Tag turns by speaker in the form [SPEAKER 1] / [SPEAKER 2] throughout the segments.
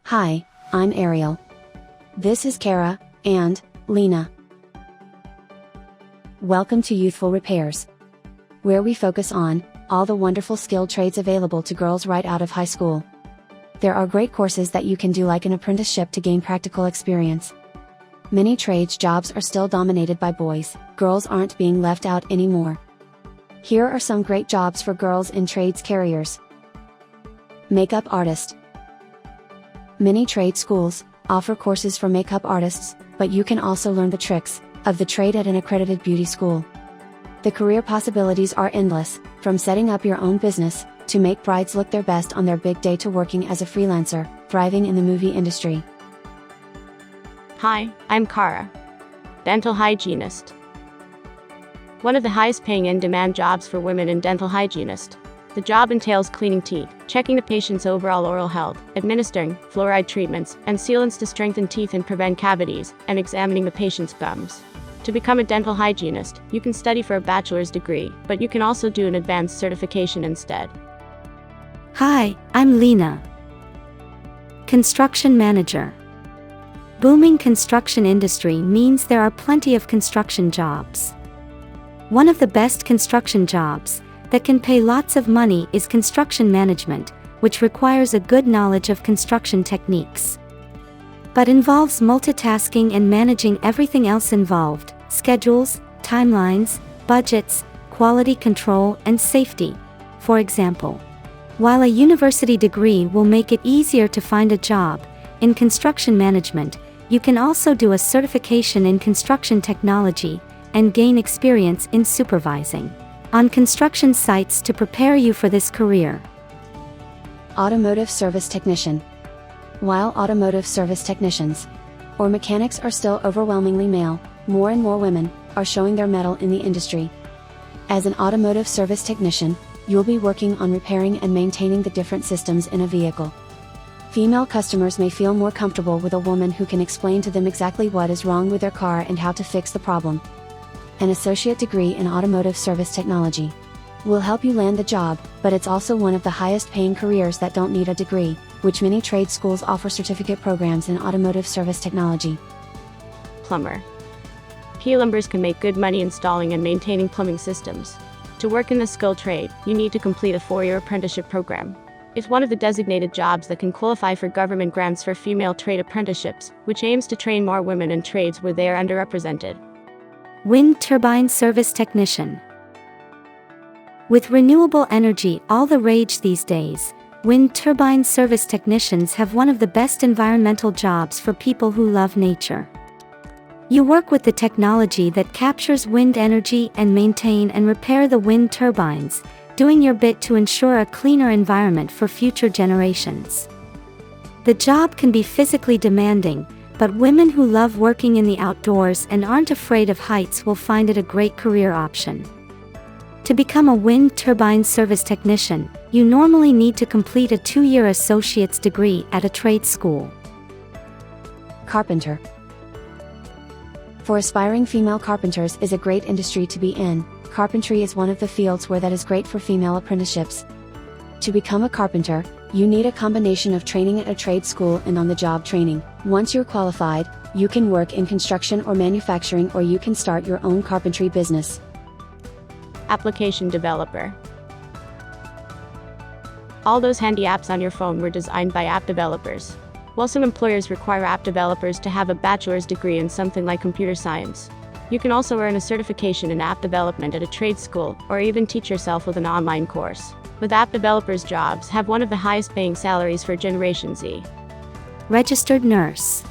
[SPEAKER 1] Hi, I'm Ariel. This is Kara, and Lena. Welcome to Youthful Repairs, where we focus on all the wonderful skilled trades available to girls right out of high school. There are great courses that you can do, like an apprenticeship, to gain practical experience. Many trades jobs are still dominated by boys. Girls aren't being left out anymore. Here are some great jobs for girls in trades careers. Makeup artist. Many trade schools offer courses for makeup artists, but you can also learn the tricks of the trade at an accredited beauty school. The career possibilities are endless, from setting up your own business, to make brides look their best on their big day, to working as a freelancer, thriving in the movie industry.
[SPEAKER 2] Hi, I'm Kara, dental hygienist. One of the highest paying in-demand jobs for women in dental hygienist. The job entails cleaning teeth, checking the patient's overall oral health, administering fluoride treatments and sealants to strengthen teeth and prevent cavities, and examining the patient's gums. To become a dental hygienist, you can study for a bachelor's degree, but you can also do an advanced certification instead.
[SPEAKER 3] Hi, I'm Lena. Construction manager. Booming construction industry means there are plenty of construction jobs. One of the best construction jobs that can pay lots of money is construction management, which requires a good knowledge of construction techniques, but involves multitasking and managing everything else involved: schedules, timelines, budgets, quality control, and safety. For example, while a university degree will make it easier to find a job in construction management, you can also do a certification in construction technology and gain experience in supervising on construction sites to prepare you for this career.
[SPEAKER 1] Automotive service technician. While automotive service technicians or mechanics are still overwhelmingly male, more and more women are showing their mettle in the industry. As an automotive service technician, you'll be working on repairing and maintaining the different systems in a vehicle. Female customers may feel more comfortable with a woman who can explain to them exactly what is wrong with their car and how to fix the problem. An associate degree in automotive service technology will help you land the job, but it's also one of the highest paying careers that don't need a degree, which many trade schools offer certificate programs in automotive service technology.
[SPEAKER 2] Plumber. Plumbers can make good money installing and maintaining plumbing systems. To work in the skilled trade, you need to complete a 4-year apprenticeship program. It's one of the designated jobs that can qualify for government grants for female trade apprenticeships, which aims to train more women in trades where they are underrepresented.
[SPEAKER 3] Wind turbine service technician. With renewable energy all the rage these days, wind turbine service technicians have one of the best environmental jobs for people who love nature. You work with the technology that captures wind energy and maintain and repair the wind turbines, doing your bit to ensure a cleaner environment for future generations. The job can be physically demanding, but women who love working in the outdoors and aren't afraid of heights will find it a great career option. To become a wind turbine service technician, you normally need to complete a 2-year associate's degree at a trade school.
[SPEAKER 1] Carpenter. For aspiring female carpenters is a great industry to be in. Carpentry is one of the fields where that is great for female apprenticeships. To become a carpenter, you need a combination of training at a trade school and on-the-job training. Once you're qualified, you can work in construction or manufacturing, or you can start your own carpentry business.
[SPEAKER 2] Application developer. All those handy apps on your phone were designed by app developers. While some employers require app developers to have a bachelor's degree in something like computer science, you can also earn a certification in app development at a trade school, or even teach yourself with an online course. With app developers, jobs have one of the highest paying salaries for Generation Z.
[SPEAKER 3] Registered nurse.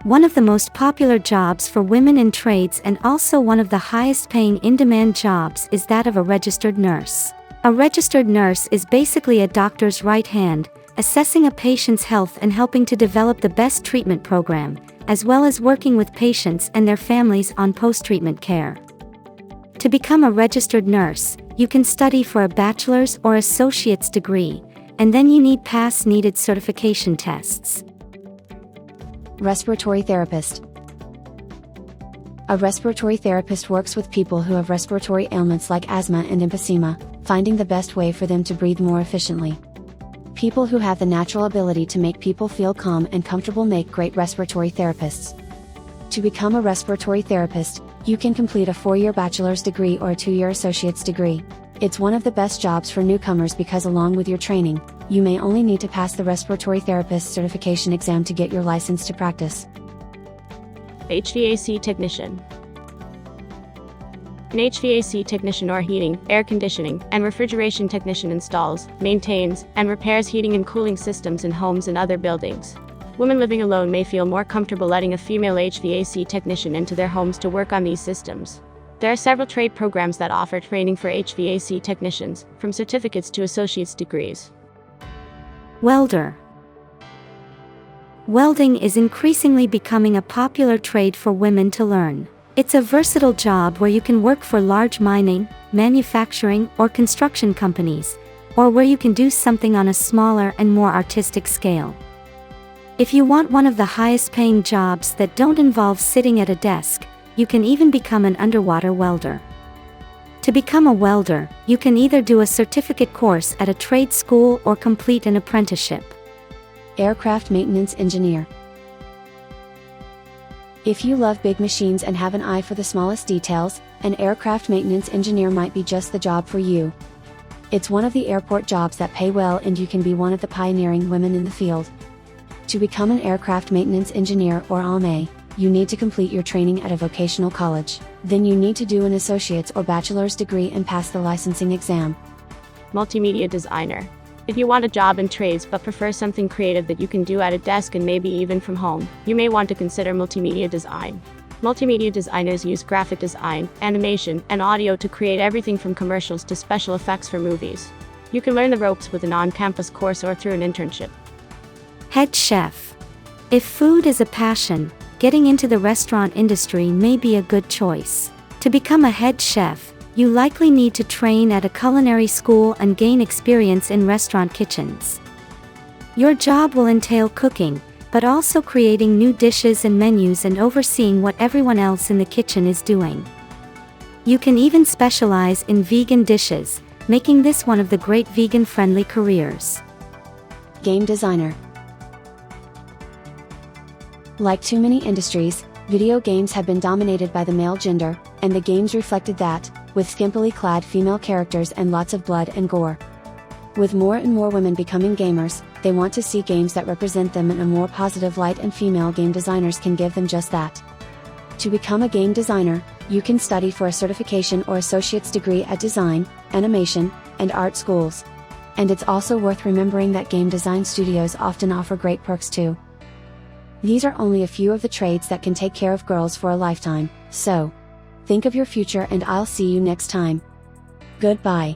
[SPEAKER 3] One of the most popular jobs for women in trades and also one of the highest paying in-demand jobs is that of a registered nurse. A registered nurse is basically a doctor's right hand, assessing a patient's health and helping to develop the best treatment program, as well as working with patients and their families on post-treatment care. To become a registered nurse, you can study for a bachelor's or associate's degree, and then you need pass needed certification tests.
[SPEAKER 1] Respiratory therapist. A respiratory therapist works with people who have respiratory ailments like asthma and emphysema, finding the best way for them to breathe more efficiently. People who have the natural ability to make people feel calm and comfortable make great respiratory therapists. To become a respiratory therapist, you can complete a 4-year bachelor's degree or a 2-year associate's degree. It's one of the best jobs for newcomers because along with your training, you may only need to pass the respiratory therapist certification exam to get your license to practice.
[SPEAKER 2] HVAC technician. An HVAC technician or heating, air conditioning, and refrigeration technician installs, maintains, and repairs heating and cooling systems in homes and other buildings. Women living alone may feel more comfortable letting a female HVAC technician into their homes to work on these systems. There are several trade programs that offer training for HVAC technicians, from certificates to associate's degrees.
[SPEAKER 3] Welder. Welding is increasingly becoming a popular trade for women to learn. It's a versatile job where you can work for large mining, manufacturing, or construction companies, or where you can do something on a smaller and more artistic scale. If you want one of the highest paying jobs that don't involve sitting at a desk, you can even become an underwater welder. To become a welder, you can either do a certificate course at a trade school or complete an apprenticeship.
[SPEAKER 1] Aircraft maintenance engineer. If you love big machines and have an eye for the smallest details, an aircraft maintenance engineer might be just the job for you. It's one of the airport jobs that pay well and you can be one of the pioneering women in the field. To become an aircraft maintenance engineer or AME, you need to complete your training at a vocational college. Then you need to do an associate's or bachelor's degree and pass the licensing exam.
[SPEAKER 2] Multimedia designer. If you want a job in trades but prefer something creative that you can do at a desk and maybe even from home, you may want to consider multimedia design. Multimedia designers use graphic design, animation, and audio to create everything from commercials to special effects for movies. You can learn the ropes with an on-campus course or through an internship.
[SPEAKER 3] Head chef. If food is a passion, getting into the restaurant industry may be a good choice. To become a head chef, you likely need to train at a culinary school and gain experience in restaurant kitchens. Your job will entail cooking, but also creating new dishes and menus and overseeing what everyone else in the kitchen is doing. You can even specialize in vegan dishes, making this one of the great vegan-friendly careers.
[SPEAKER 1] Game designer. Like too many industries, video games have been dominated by the male gender, and the games reflected that, with skimpily clad female characters and lots of blood and gore. With more and more women becoming gamers, they want to see games that represent them in a more positive light, and female game designers can give them just that. To become a game designer, you can study for a certification or associate's degree at design, animation, and art schools. And it's also worth remembering that game design studios often offer great perks too. These are only a few of the trades that can take care of girls for a lifetime, so think of your future and I'll see you next time. Goodbye.